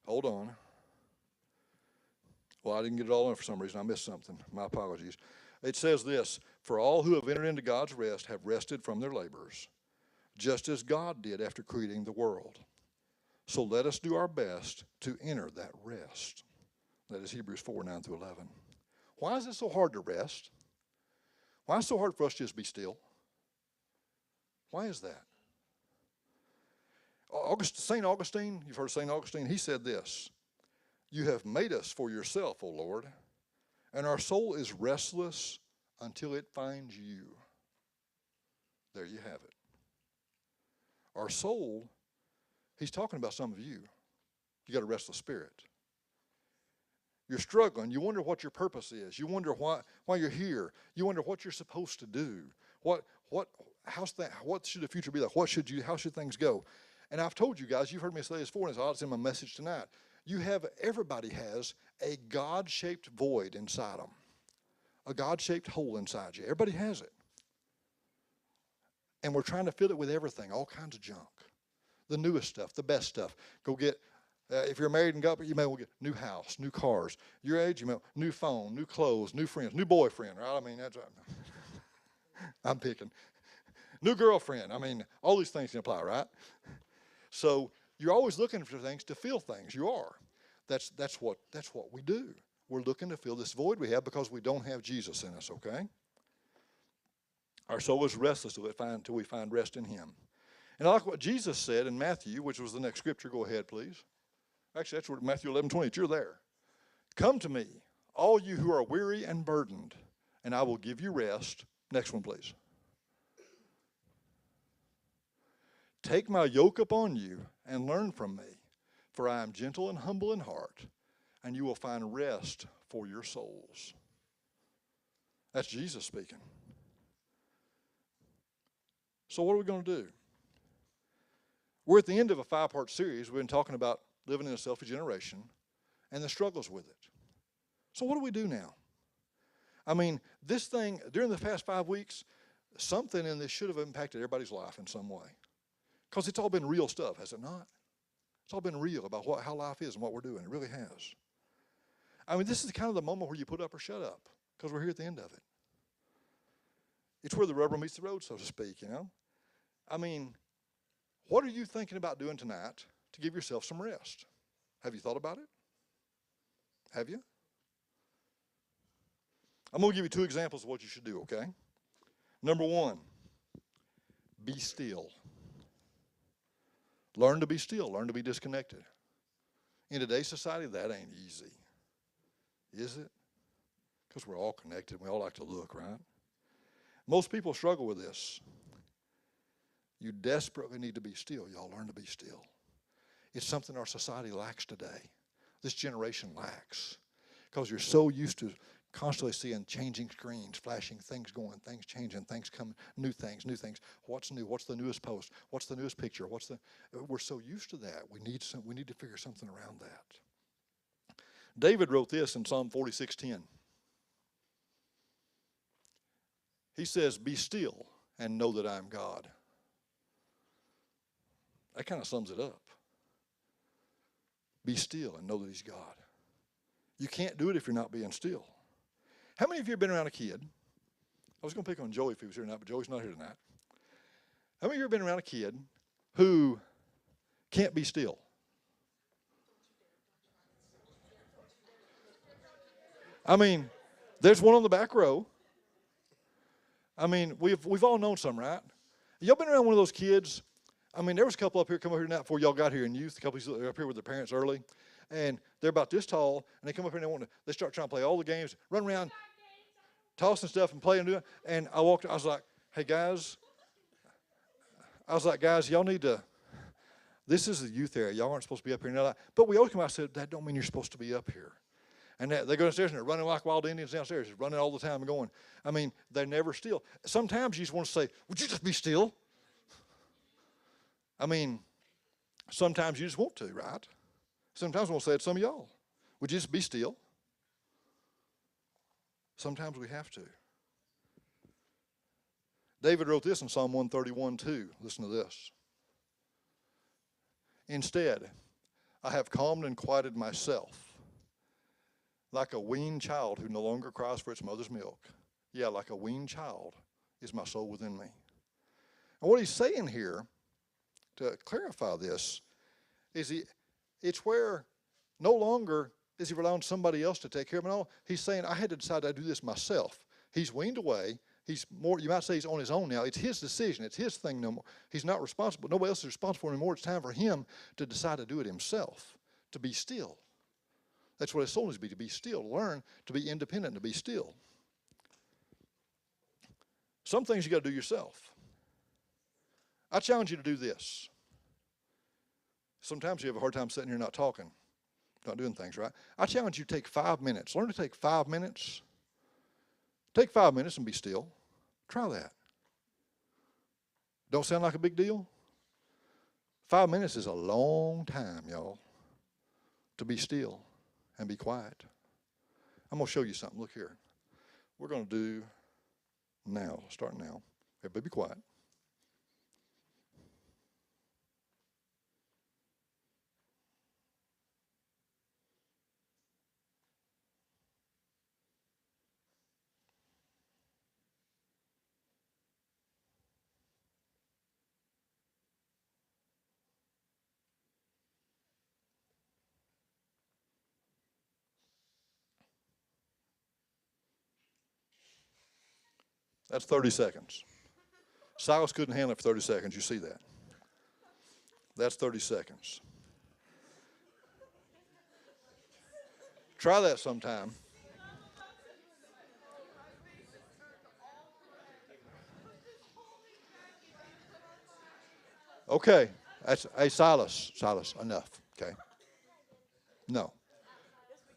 Hold on. Well, I didn't get it all in for some reason. I missed something. My apologies. It says this, for all who have entered into God's rest have rested from their labors, just as God did after creating the world. So let us do our best to enter that rest. That is Hebrews 4, 9 through 11. Why is it so hard to rest? Why is it so hard for us to just be still? Why is that? St. Augustine, you've heard of St. Augustine, he said this, you have made us for yourself, O Lord, and our soul is restless until it finds you. There you have it. Our soul, he's talking about some of you. You got a restless spirit. You're struggling. You wonder what your purpose is. You wonder why you're here. You wonder what you're supposed to do. What should the future be like? How should things go? And I've told you guys, you've heard me say this before, and it's in my message tonight. Everybody has a God-shaped void inside them. A God-shaped hole inside you. Everybody has it. And we're trying to fill it with everything, all kinds of junk. The newest stuff, the best stuff. Go get, if you're married and got, you may well get new house, new cars. Your age, you may new phone, new clothes, new friends, new boyfriend, right? I mean, I'm picking. New girlfriend. I mean, all these things can apply, right? So you're always looking for things to fill things. You are. That's what we do. We're looking to fill this void we have because we don't have Jesus in us, okay? Our soul is restless until we find rest in him. And I like what Jesus said in Matthew, which was the next scripture. Go ahead, please. Actually, that's what Matthew 11:20. You're there. Come to me, all you who are weary and burdened, and I will give you rest. Next one, please. Take my yoke upon you and learn from me, for I am gentle and humble in heart, and you will find rest for your souls. That's Jesus speaking. So what are we going to do? We're at the end of a 5-part series. We've been talking about living in a selfish generation and the struggles with it. So what do we do now? I mean, this thing, during the past 5 weeks, something in this should have impacted everybody's life in some way. Because it's all been real stuff, has it not? It's all been real about how life is and what we're doing. It really has. I mean, this is kind of the moment where you put up or shut up, because we're here at the end of it. It's where the rubber meets the road, so to speak, I mean, what are you thinking about doing tonight to give yourself some rest? Have you thought about it? Have you? I'm going to give you 2 examples of what you should do, okay? Number 1, be still. Learn to be still. Learn to be disconnected. In today's society, that ain't easy. Is it? Because we're all connected. We all like to look, right? Most people struggle with this. You desperately need to be still. Y'all learn to be still. It's something our society lacks today. this generation lacks. Because you're so used to constantly seeing changing screens, flashing things going, things changing, things coming, new things, new things. What's new? What's the newest post? What's the newest picture? We're so used to that. We need to figure something around that. David wrote this in Psalm 46:10. He says, "Be still and know that I am God." That kind of sums it up. Be still and know that he's God. You can't do it if you're not being still. How many of you have been around a kid? I was going to pick on Joey if he was here tonight, but Joey's not here tonight. How many of you have been around a kid who can't be still? I mean, there's one on the back row. I mean, we've all known some, right? Y'all been around one of those kids? I mean, there was a couple up here come up here now before y'all got here in youth. A couple up here with their parents early, and they're about this tall, and they come up here and they start trying to play all the games, run around, tossing stuff and playing. And I was like, hey guys, y'all need to. This is the youth area. Y'all aren't supposed to be up here. And but we always come out and said that don't mean you're supposed to be up here. And they go downstairs and they're running like wild Indians downstairs, just running all the time and going. I mean, they're never still. Sometimes you just want to say, would you just be still? I mean, sometimes you just want to, right? Sometimes I want to say it to some of y'all. Would you just be still? Sometimes we have to. David wrote this in Psalm 131:2. Listen to this. Instead, I have calmed and quieted myself, like a weaned child who no longer cries for its mother's milk. Yeah, like a weaned child is my soul within me. And what he's saying here, to clarify this, is it's where no longer is he relying on somebody else to take care of it. No, he's saying, I had to decide to do this myself. He's weaned away. He's more, you might say he's on his own now. It's his decision. It's his thing no more. He's not responsible. Nobody else is responsible anymore. It's time for him to decide to do it himself, to be still. That's what his soul needs to be still, to learn to be independent, to be still. Some things you got to do yourself. I challenge you to do this. Sometimes you have a hard time sitting here not talking, not doing things, right? I challenge you to take 5 minutes. Learn to take 5 minutes. Take 5 minutes and be still. Try that. Don't sound like a big deal? 5 minutes is a long time, y'all, to be still and be quiet. I'm going to show you something. Look here. We're going to do now, start now. Everybody be quiet. That's 30 seconds. Silas couldn't handle it for 30 seconds. You see that? That's 30 seconds. Try that sometime. Okay. Hey, Silas, enough. Okay. No.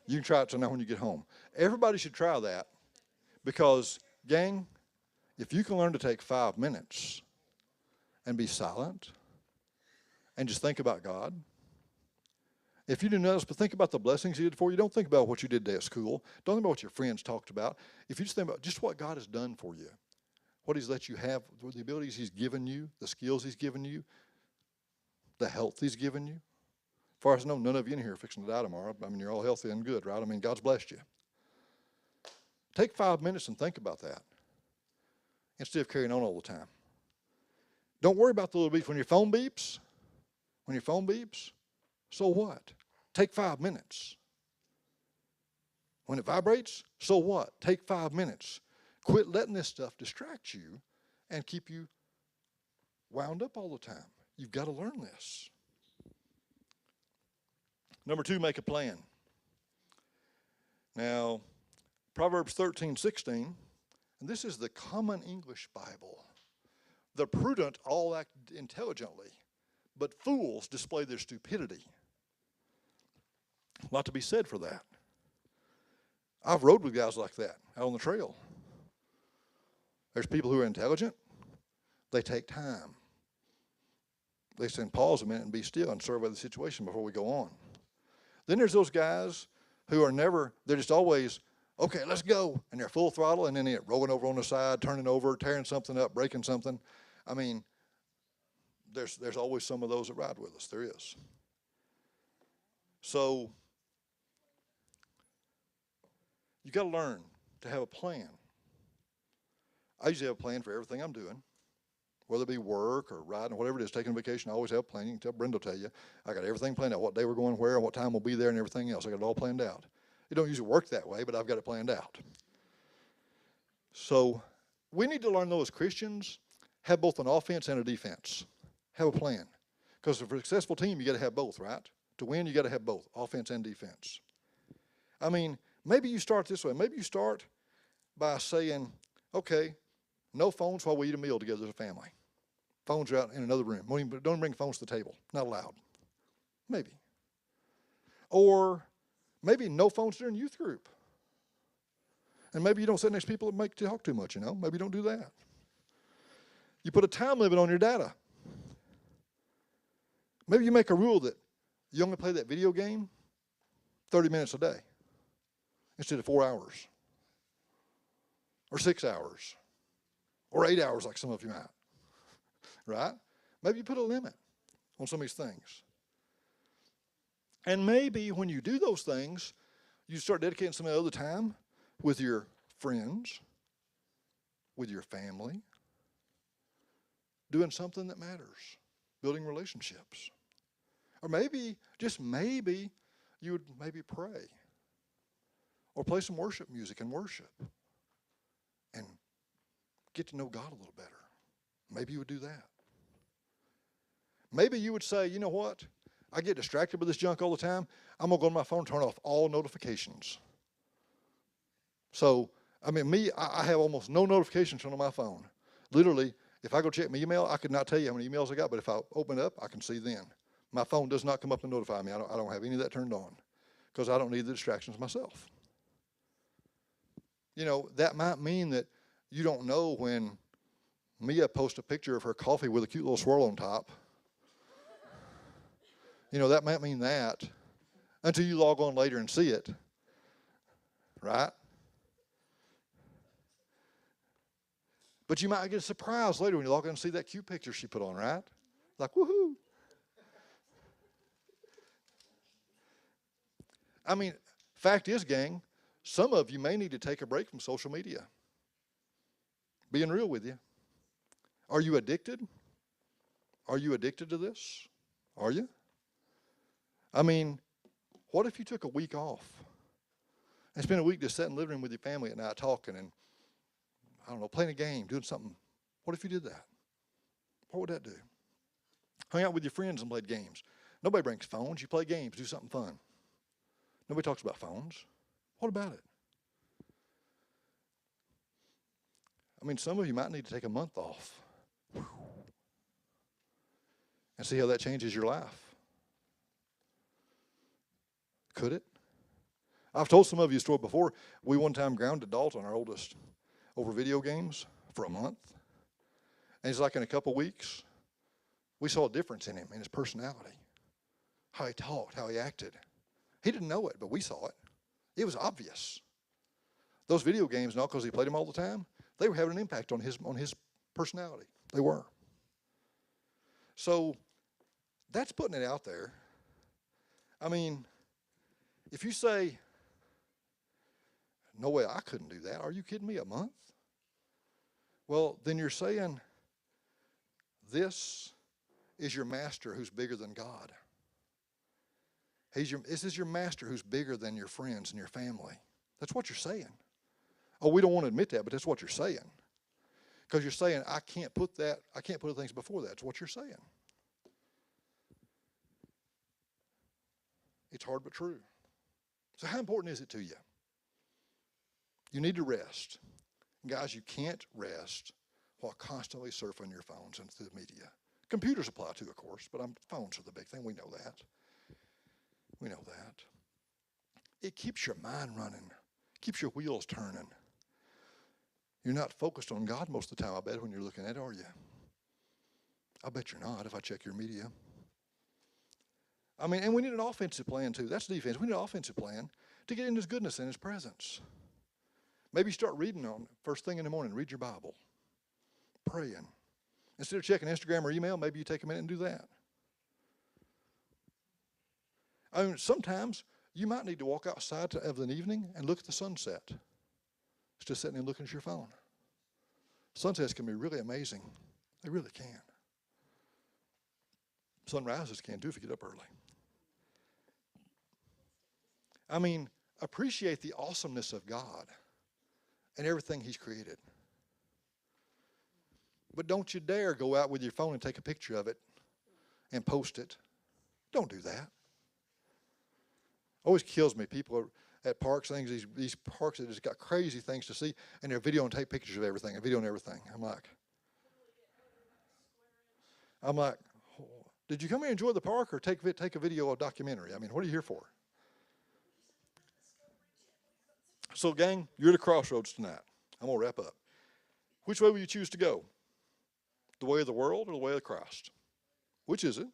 You can try it tonight when you get home. Everybody should try that because, gang, if you can learn to take 5 minutes and be silent and just think about God, if you do nothing else but think about the blessings He did for you, don't think about what you did today at school. Don't think about what your friends talked about. If you just think about just what God has done for you, what He's let you have, the abilities He's given you, the skills He's given you, the health He's given you. As far as I know, none of you in here are fixing to die tomorrow. I mean, you're all healthy and good, right? I mean, God's blessed you. Take 5 minutes and think about that instead of carrying on all the time. Don't worry about the little beeps. When your phone beeps, so what? Take 5 minutes. When it vibrates, so what? Take 5 minutes. Quit letting this stuff distract you and keep you wound up all the time. You've got to learn this. Number 2, make a plan. Now, Proverbs 13:16, and this is the Common English Bible. The prudent all act intelligently, but fools display their stupidity. A lot to be said for that. I've rode with guys like that out on the trail. There's people who are intelligent. They take time. They say, pause a minute and be still and survey the situation before we go on. Then there's those guys who are never, they're just always, okay, let's go. And they're full throttle, and then they're rolling over on the side, turning over, tearing something up, breaking something. I mean, there's always some of those that ride with us. There is. So you got to learn to have a plan. I usually have a plan for everything I'm doing, whether it be work or riding or whatever it is, taking a vacation. I always have a plan. You can tell Brenda will tell you. I got everything planned out, what day we're going where and what time we'll be there and everything else. I got it all planned out. It don't usually work that way, but I've got it planned out. So we need to learn, though, as Christians, have both an offense and a defense. Have a plan. Because for a successful team, you got to have both, right? To win, you got to have both, offense and defense. I mean, maybe you start this way. Maybe you start by saying, okay, no phones while we eat a meal together as a family. Phones are out in another room. Don't bring phones to the table. Not allowed. Maybe. Or maybe no phones during youth group. And maybe you don't sit next to people that make you talk too much, you know. Maybe you don't do that. You put a time limit on your data. Maybe you make a rule that you only play that video game 30 minutes a day instead of 4 hours or 6 hours or 8 hours like some of you might, right? Maybe you put a limit on some of these things. And maybe when you do those things, you start dedicating some other time with your friends, with your family, doing something that matters, building relationships. Or maybe, just maybe, you would maybe pray or play some worship music and worship and get to know God a little better. Maybe you would do that. Maybe you would say, you know what? I get distracted with this junk all the time. I'm going to go on my phone and turn off all notifications. So, I mean, I have almost no notifications on my phone. Literally, if I go check my email, I could not tell you how many emails I got, but if I open it up, I can see then. My phone does not come up and notify me. I don't have any of that turned on because I don't need the distractions myself. You know, that might mean that you don't know when Mia posts a picture of her coffee with a cute little swirl on top. You know, that might mean that until you log on later and see it, right? But you might get a surprise later when you log in and see that cute picture she put on, right? Like, woohoo. I mean, fact is, gang, some of you may need to take a break from social media. Being real with you. Are you addicted? Are you addicted to this? Are you? I mean, what if you took a week off and spent a week just sitting in the living room with your family at night talking and, I don't know, playing a game, doing something? What if you did that? What would that do? Hung out with your friends and played games. Nobody brings phones. You play games, do something fun. Nobody talks about phones. What about it? I mean, some of you might need to take a month off and see how that changes your life. Could it? I've told some of you a story before. We one time grounded Dalton, our oldest, over video games for a month. And it's like in a couple weeks, we saw a difference in him, in his personality, how he talked, how he acted. He didn't know it, but we saw it. It was obvious. Those video games, not because he played them all the time, they were having an impact on his personality. They were. So that's putting it out there. I mean, if you say, no way, I couldn't do that. Are you kidding me? A month? Well, then you're saying this is your master who's bigger than God. This is your master who's bigger than your friends and your family. That's what you're saying. Oh, we don't want to admit that, but that's what you're saying. Because you're saying, I can't put other things before that. That's what you're saying. It's hard but true. So how important is it to you? You need to rest. Guys, you can't rest while constantly surfing your phones and through the media. Computers apply too, of course, but phones are the big thing. We know that. We know that. it keeps your mind running, keeps your wheels turning. You're not focused on God most of the time, I bet, when you're looking at it, are you? I bet you're not if I check your media. I mean, and we need an offensive plan too. That's defense. We need an offensive plan to get in His goodness and His presence. Maybe start reading on first thing in the morning. Read your Bible. Praying. Instead of checking Instagram or email, maybe you take a minute and do that. I mean, sometimes you might need to walk outside of an evening and look at the sunset. It's just sitting there looking at your phone. Sunsets can be really amazing. They really can. Sunrises can too if you get up early. I mean, appreciate the awesomeness of God and everything He's created. But don't you dare go out with your phone and take a picture of it and post it. Don't do that. Always kills me. People are at parks, these parks that just got crazy things to see, and they're video and take pictures of everything, and video and everything. I'm like, did you come here and enjoy the park or take a video or documentary? I mean, what are you here for? So, gang, you're at a crossroads tonight. I'm going to wrap up. Which way will you choose to go? The way of the world or the way of Christ? Which is it?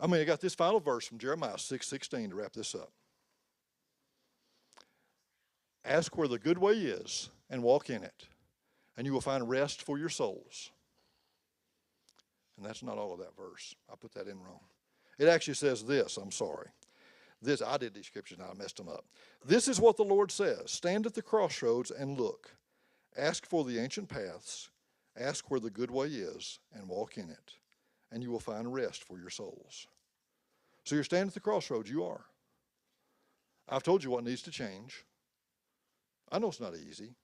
I mean, I got this final verse from Jeremiah 6:16 to wrap this up. Ask where the good way is and walk in it, and you will find rest for your souls. And that's not all of that verse. I put that in wrong. It actually says this. I'm sorry. I did these scriptures and I messed them up. This is what the Lord says. Stand at the crossroads and look. Ask for the ancient paths. Ask where the good way is and walk in it, and you will find rest for your souls. So you're standing at the crossroads. You are. I've told you what needs to change. I know it's not easy.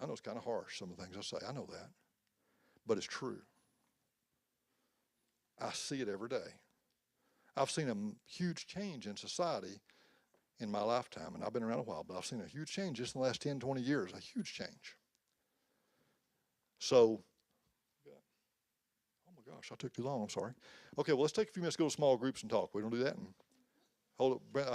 I know it's kind of harsh, some of the things I say. I know that. But it's true. I see it every day. I've seen a huge change in society in my lifetime, and I've been around a while, but I've seen a huge change just in the last 10, 20 years, a huge change. So, oh my gosh, I took too long, I'm sorry. Okay, well, let's take a few minutes to go to small groups and talk. We don't do that? And hold it.